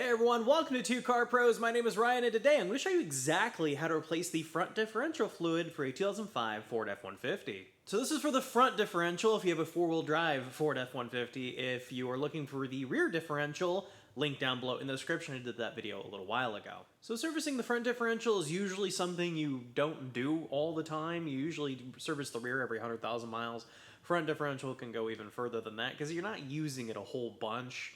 Hey everyone, welcome to Two Car Pros. My name is Ryan and today I'm going to show you exactly how to replace the front differential fluid for a 2005 Ford F-150. So this is for the front differential if you have a four-wheel drive Ford F-150. If you are looking for the rear differential, link down below in the description. I did that video a little while ago. So servicing the front differential is usually something you don't do all the time. You usually service the rear every 100,000 miles. Front differential can go even further than that because you're not using it a whole bunch.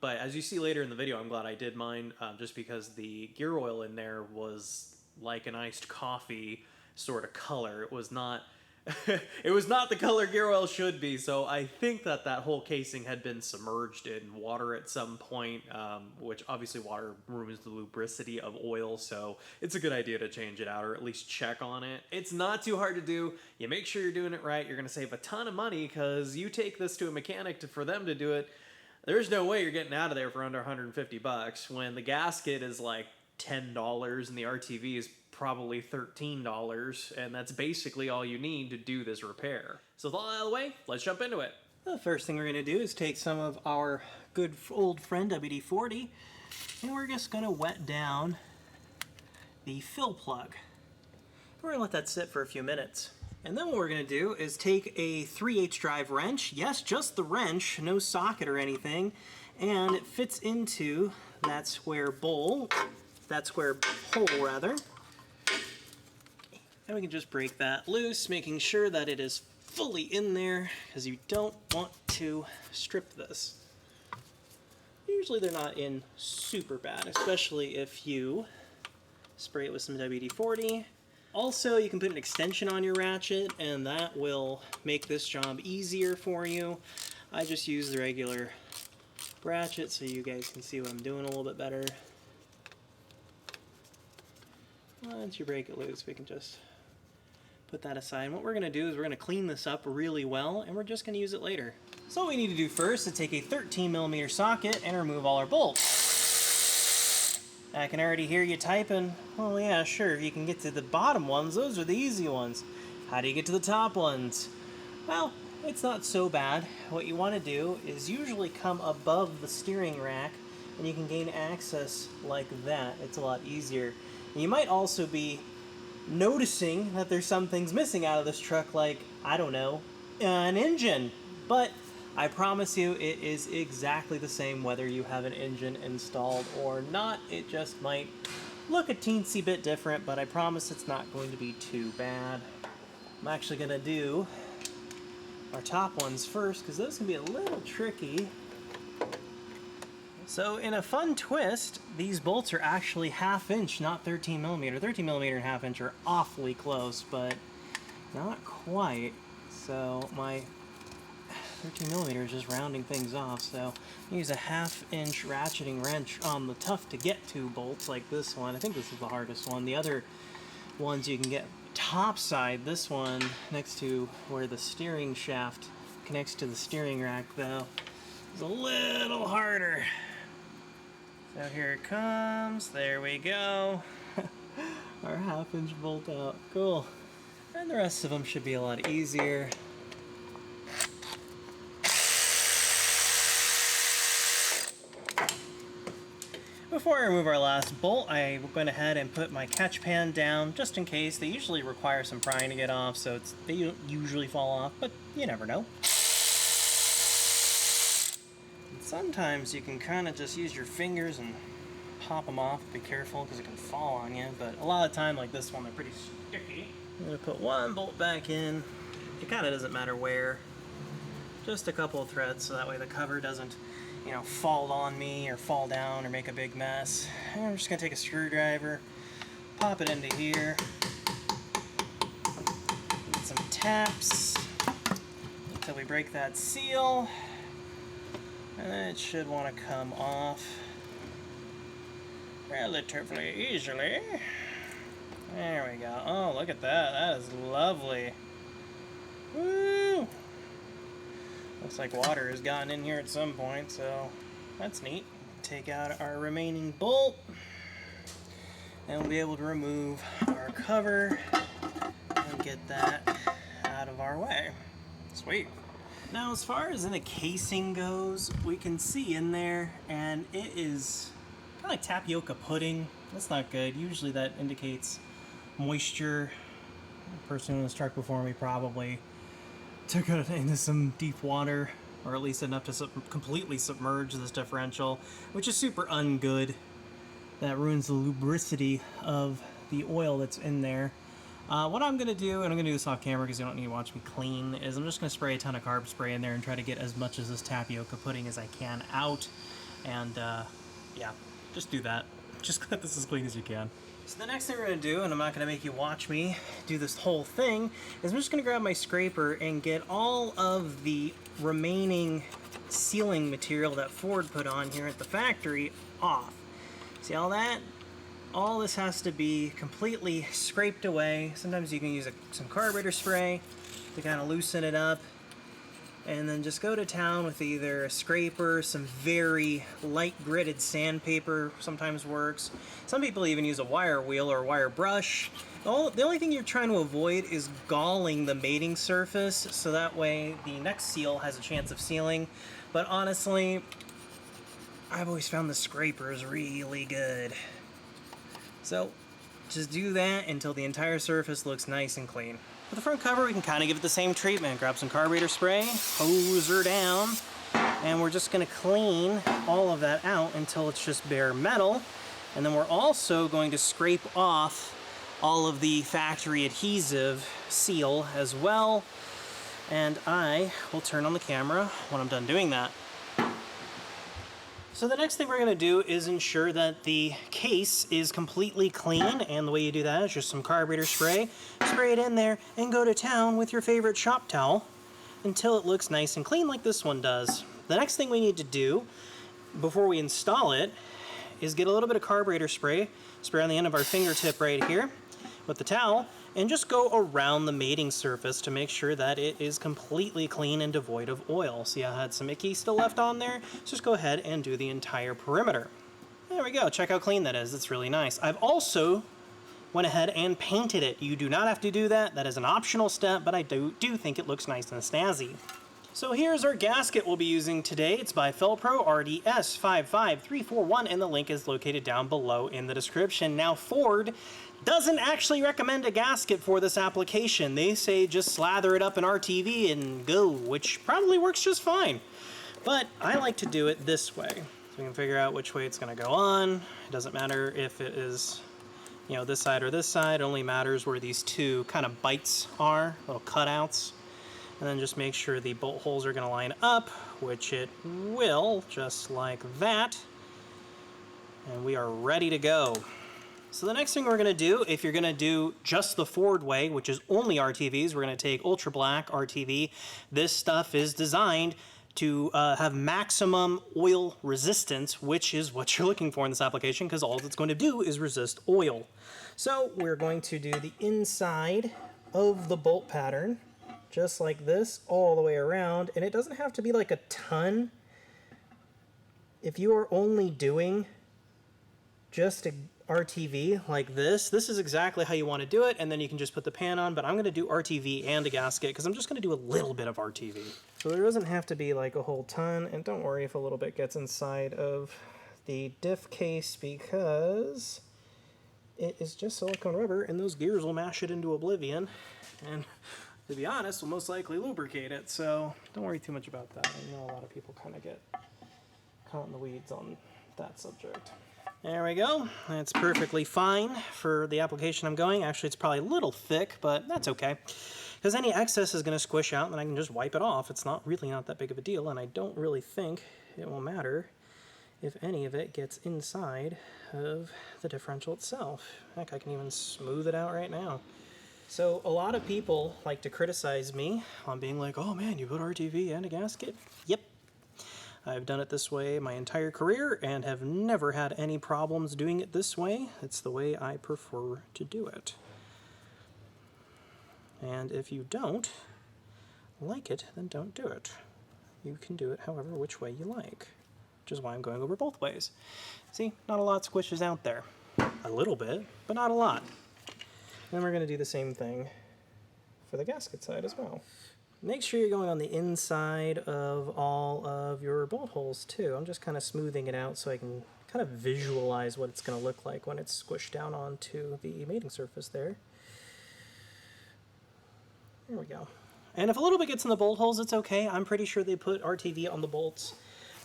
But as you see later in the video, I'm glad I did mine just because the gear oil in there was like an iced coffee sort of color. It was not it was not the color gear oil should be, so I think that that whole casing had been submerged in water at some point, which obviously water ruins the lubricity of oil, so it's a good idea to change it out or at least check on it. It's not too hard to do. You make sure you're doing it right. You're going to save a ton of money because you take this to a mechanic for them to do it. There's no way you're getting out of there for under 150 bucks when the gasket is like $10 and the RTV is probably $13, and that's basically all you need to do this repair. So with all out of the way, let's jump into it. The first thing we're going to do is take some of our good old friend WD-40 and we're just going to wet down the fill plug. We're going to let that sit for a few minutes. And then what we're going to do is take a 3/8 drive wrench, yes, just the wrench, no socket or anything, and it fits into that square hole rather. And we can just break that loose, making sure that it is fully in there, because you don't want to strip this. Usually they're not in super bad, especially if you spray it with some WD-40. Also, you can put an extension on your ratchet, and that will make this job easier for you. I just use the regular ratchet so you guys can see what I'm doing a little bit better. Once you break it loose, we can just put that aside. And what we're going to do is we're going to clean this up really well, and we're just going to use it later. So what we need to do first is take a 13mm socket and remove all our bolts. I can already hear you typing. Well, yeah, sure, if you can get to the bottom ones, those are the easy ones. How do you get to the top ones? Well, it's not so bad. What you want to do is usually come above the steering rack, and you can gain access like that. It's a lot easier. And you might also be noticing that there's some things missing out of this truck, like, I don't know, an engine. But I promise you it is exactly the same whether you have an engine installed or not. It just might look a teensy bit different, but I promise it's not going to be too bad. I'm actually going to do our top ones first because those can be a little tricky. So in a fun twist, these bolts are actually 1/2 inch, not 13mm. 13mm and 1/2 inch are awfully close, but not quite. So my 13mm is just rounding things off, so I use a 1/2 inch ratcheting wrench on the tough to get to bolts like this one. I think this is the hardest one. The other ones you can get top side. This one next to where the steering shaft connects to the steering rack though is a little harder. So here it comes. There we go. Our 1/2 inch bolt out. Cool. And the rest of them should be a lot easier. Before I remove our last bolt, I went ahead and put my catch pan down just in case. They usually require some prying to get off, so they don't usually fall off, but you never know. And sometimes you can kind of just use your fingers and pop them off. Be careful because it can fall on you, but a lot of the time, like this one, they're pretty sticky. I'm going to put one bolt back in. It kind of doesn't matter where. Just a couple of threads so that way the cover doesn't, you know, fall on me or fall down or make a big mess. And I'm just going to take a screwdriver, pop it into here, get some taps until we break that seal, and then it should want to come off relatively easily. There we go. Oh, look at that. That is lovely. Woo! Looks like water has gotten in here at some point, so that's neat. Take out our remaining bolt, and we'll be able to remove our cover and get that out of our way. Sweet. Now, as far as in the casing goes, we can see in there, and it is kind of like tapioca pudding. That's not good. Usually that indicates moisture. The person in this truck before me probably took it into some deep water, or at least enough to completely submerge this differential, which is super ungood. That ruins the lubricity of the oil that's in there. What I'm going to do, and I'm going to do this off camera because you don't need to watch me clean, is I'm just going to spray a ton of carb spray in there and try to get as much of this tapioca pudding as I can out. And yeah, just do that. Just get this as clean as you can. So the next thing we're going to do, and I'm not going to make you watch me do this whole thing, is I'm just going to grab my scraper and get all of the remaining sealing material that Ford put on here at the factory off. See all that? All this has to be completely scraped away. Sometimes you can use some carburetor spray to kind of loosen it up. And then just go to town with either a scraper, some very light gritted sandpaper sometimes works. Some people even use a wire wheel or a wire brush. The only thing you're trying to avoid is galling the mating surface, so that way the next seal has a chance of sealing. But honestly, I've always found the scraper is really good. So just do that until the entire surface looks nice and clean. For the front cover, we can kind of give it the same treatment. Grab some carburetor spray, hose her down, and we're just going to clean all of that out until it's just bare metal. And then we're also going to scrape off all of the factory adhesive seal as well. And I will turn on the camera when I'm done doing that. So the next thing we're going to do is ensure that the case is completely clean, and the way you do that is just some carburetor spray, spray it in there, and go to town with your favorite shop towel until it looks nice and clean like this one does. The next thing we need to do before we install it is get a little bit of carburetor spray on the end of our fingertip right here with the towel, and just go around the mating surface to make sure that it is completely clean and devoid of oil. See, I had some icky still left on there, so just go ahead and do the entire perimeter. There we go, check how clean that is. It's really nice. I've also went ahead and painted it. You do not have to do that. That is an optional step, but I do think it looks nice and snazzy. So here's our gasket we'll be using today. It's by Felpro RDS 55341, and the link is located down below in the description. Now, Ford doesn't actually recommend a gasket for this application. They say just slather it up in RTV and go, which probably works just fine. But I like to do it this way. So we can figure out which way it's going to go on. It doesn't matter if it is, you know, this side or this side. It only matters where these two kind of bites are, little cutouts. And then just make sure the bolt holes are going to line up, which it will, just like that. And we are ready to go. So the next thing we're going to do, if you're going to do just the Ford way, which is only RTVs, we're going to take Ultra Black RTV. This stuff is designed to have maximum oil resistance, which is what you're looking for in this application, because all it's going to do is resist oil. So we're going to do the inside of the bolt pattern, just like this, all the way around. And it doesn't have to be like a ton. If you are only doing just a RTV like this is exactly how you want to do it, and then you can just put the pan on, but I'm going to do RTV and a gasket because I'm just going to do a little bit of RTV. So there doesn't have to be like a whole ton, and don't worry if a little bit gets inside of the diff case because it is just silicone rubber and those gears will mash it into oblivion, and to be honest, will most likely lubricate it, so don't worry too much about that. I know a lot of people kind of get caught in the weeds on that subject. There we go. That's perfectly fine for the application I'm going. Actually, it's probably a little thick, but that's okay. Because any excess is going to squish out, and then I can just wipe it off. It's not that big of a deal, and I don't really think it will matter if any of it gets inside of the differential itself. Heck, I can even smooth it out right now. So a lot of people like to criticize me on being like, oh man, you put RTV and a gasket? Yep. I've done it this way my entire career and have never had any problems doing it this way. It's the way I prefer to do it. And if you don't like it, then don't do it. You can do it however which way you like, which is why I'm going over both ways. See, not a lot squishes out there. A little bit, but not a lot. Then we're going to do the same thing for the gasket side as well. Make sure you're going on the inside of all of your bolt holes too. I'm just kind of smoothing it out so I can kind of visualize what it's going to look like when it's squished down onto the mating surface there. There we go. And if a little bit gets in the bolt holes, it's okay. I'm pretty sure they put RTV on the bolts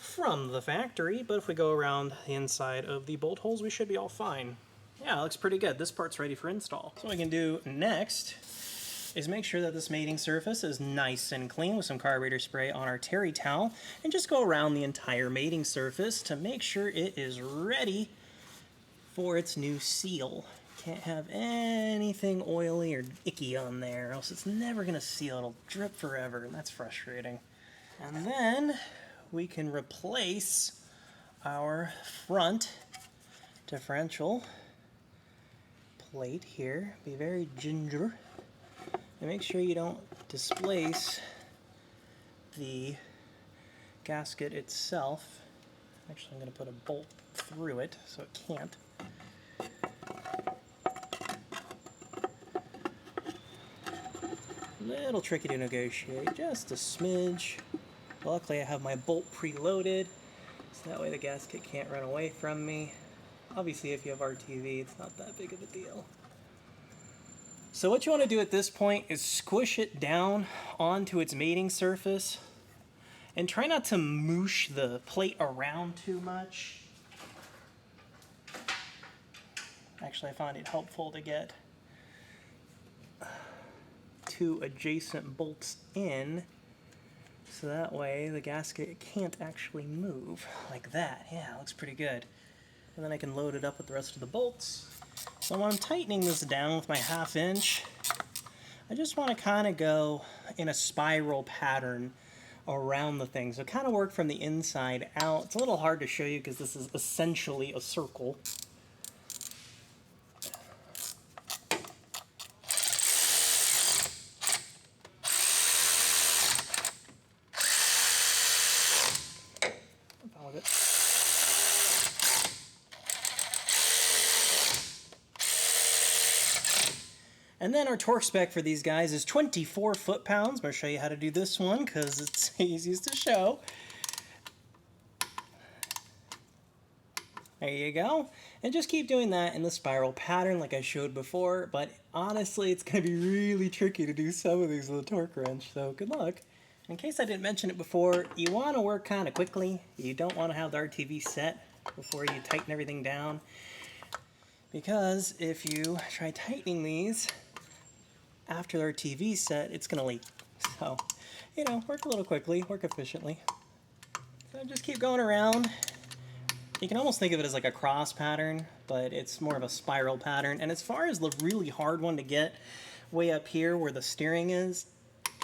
from the factory, but if we go around the inside of the bolt holes, we should be all fine. Yeah, it looks pretty good. This part's ready for install. So what we can do next is make sure that this mating surface is nice and clean with some carburetor spray on our terry towel, and just go around the entire mating surface to make sure it is ready for its new seal. Can't have anything oily or icky on there, else it's never gonna seal. It'll drip forever, and that's frustrating. And then we can replace our front differential plate here. Be very ginger. And make sure you don't displace the gasket itself. Actually, I'm going to put a bolt through it so it can't. A little tricky to negotiate, just a smidge. Luckily, I have my bolt preloaded, so that way the gasket can't run away from me. Obviously, if you have RTV, it's not that big of a deal. So what you want to do at this point is squish it down onto its mating surface and try not to moosh the plate around too much. Actually, I found it helpful to get 2 adjacent bolts in, so that way the gasket can't actually move like that. Yeah, it looks pretty good. And then I can load it up with the rest of the bolts. So when I'm tightening this down with my 1/2 inch, I just want to kind of go in a spiral pattern around the thing. So kind of work from the inside out. It's a little hard to show you because this is essentially a circle. And then our torque spec for these guys is 24 foot-pounds. I'm going to show you how to do this one because it's easiest to show. There you go. And just keep doing that in the spiral pattern like I showed before, but honestly it's going to be really tricky to do some of these with a torque wrench, so good luck. In case I didn't mention it before, you want to work kind of quickly. You don't want to have the RTV set before you tighten everything down, because if you try tightening these after the RTV set, it's going to leak. So, you know, work a little quickly, work efficiently. So just keep going around. You can almost think of it as like a cross pattern, but it's more of a spiral pattern. And as far as the really hard one to get way up here where the steering is,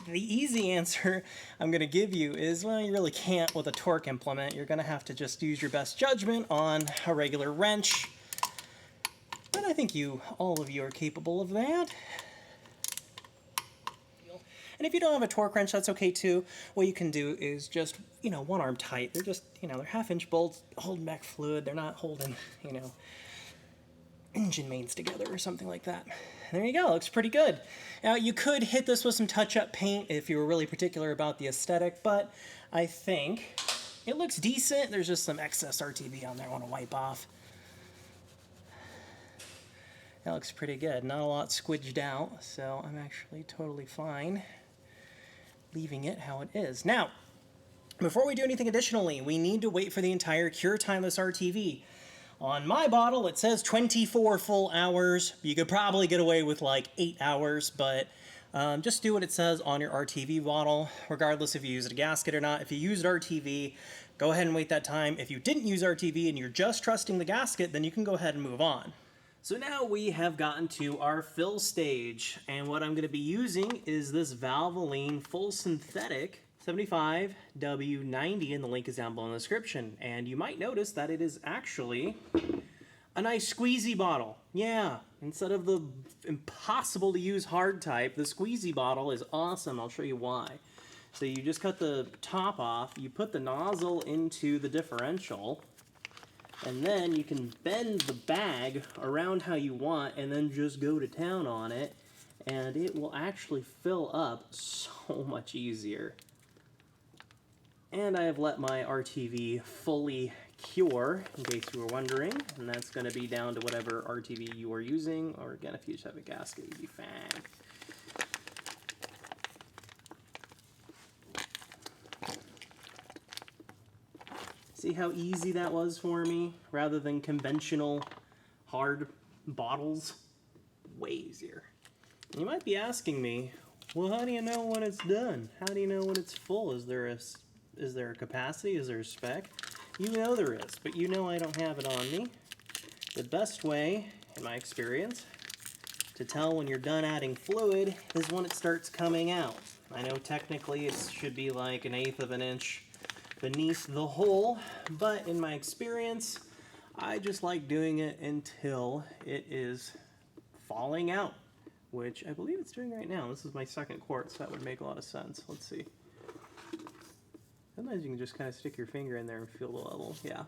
the easy answer I'm going to give you is, well, you really can't with a torque implement. You're going to have to just use your best judgment on a regular wrench. But I think all of you are capable of that. And if you don't have a torque wrench, that's okay too. What you can do is just, you know, one arm tight. They're just, you know, they're 1/2 inch bolts holding back fluid. They're not holding, you know, engine mains together or something like that. There you go, looks pretty good. Now you could hit this with some touch-up paint if you were really particular about the aesthetic, but I think it looks decent. There's just some excess RTV on there I want to wipe off. That looks pretty good. Not a lot squidged out, so I'm actually totally fine leaving it how it is. Now, before we do anything additionally, we need to wait for the entire cure time of this RTV. On my bottle, it says 24 full hours. You could probably get away with like 8 hours, but just do what it says on your RTV bottle, regardless if you used a gasket or not. If you used RTV, go ahead and wait that time. If you didn't use RTV and you're just trusting the gasket, then you can go ahead and move on. So now we have gotten to our fill stage, and what I'm going to be using is this Valvoline full synthetic 75W90, and the link is down below in the description. And you might notice that it is actually a nice squeezy bottle. Yeah, instead of the impossible to use hard type, the squeezy bottle is awesome. I'll show you why. So you just cut the top off, you put the nozzle into the differential, and then you can bend the bag around how you want and then just go to town on it. and it will actually fill up so much easier. And I have let my RTV fully cure, in case you were wondering, and that's going to be down to whatever RTV you are using, or again, if you just have a gasket, you'd be fine. See how easy that was for me, rather than conventional hard bottles? Way easier. You might be asking me, well, how do you know when it's done? How do you know when it's full? Is there a capacity? Is there a spec? You know there is, but you know I don't have it on me. The best way, in my experience, to tell when you're done adding fluid is when it starts coming out. I know technically it should be like 1/8 of an inch beneath the hole, but in my experience, I just like doing it until it is falling out, which I believe it's doing right now. This is my second quart, so that would make a lot of sense. Let's see. Sometimes you can just kind of stick your finger in there and feel the level. Yeah,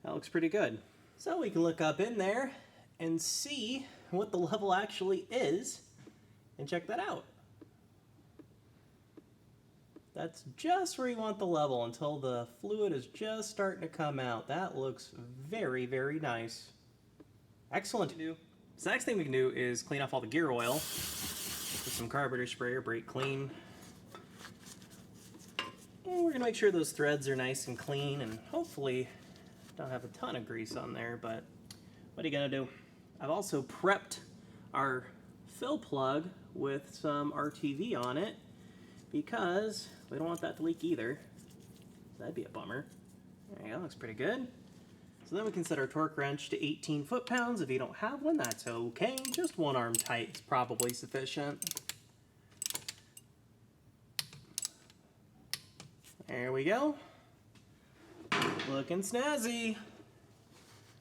that looks pretty good. So we can look up in there and see what the level actually is and check that out. That's just where you want the level until the fluid is just starting to come out. That looks very, very nice. Excellent. So the next thing we can do is clean off all the gear oil with some carburetor spray or brake clean. And we're gonna make sure those threads are nice and clean and hopefully don't have a ton of grease on there, but what are you gonna do? I've also prepped our fill plug with some RTV on it because we don't want that to leak either. That'd be a bummer. There you go, looks pretty good. So then we can set our torque wrench to 18 foot-pounds. If you don't have one, that's okay. Just one arm tight is probably sufficient. There we go. Looking snazzy.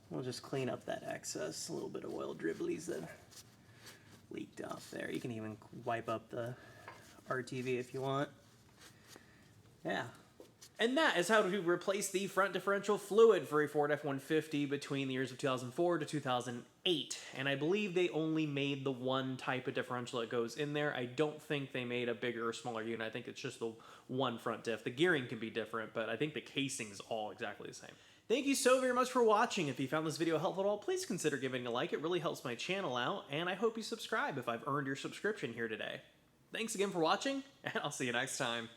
We'll just clean up that excess, a little bit of oil dribblies that leaked off there. You can even wipe up the RTV if you want. Yeah. And that is how to replace the front differential fluid for a Ford F-150 between the years of 2004 to 2008. And I believe they only made the one type of differential that goes in there. I don't think they made a bigger or smaller unit. I think it's just the one front diff. The gearing can be different, but I think the casing is all exactly the same. Thank you so very much for watching. If you found this video helpful at all, please consider giving a like. It really helps my channel out, and I hope you subscribe if I've earned your subscription here today. Thanks again for watching, and I'll see you next time.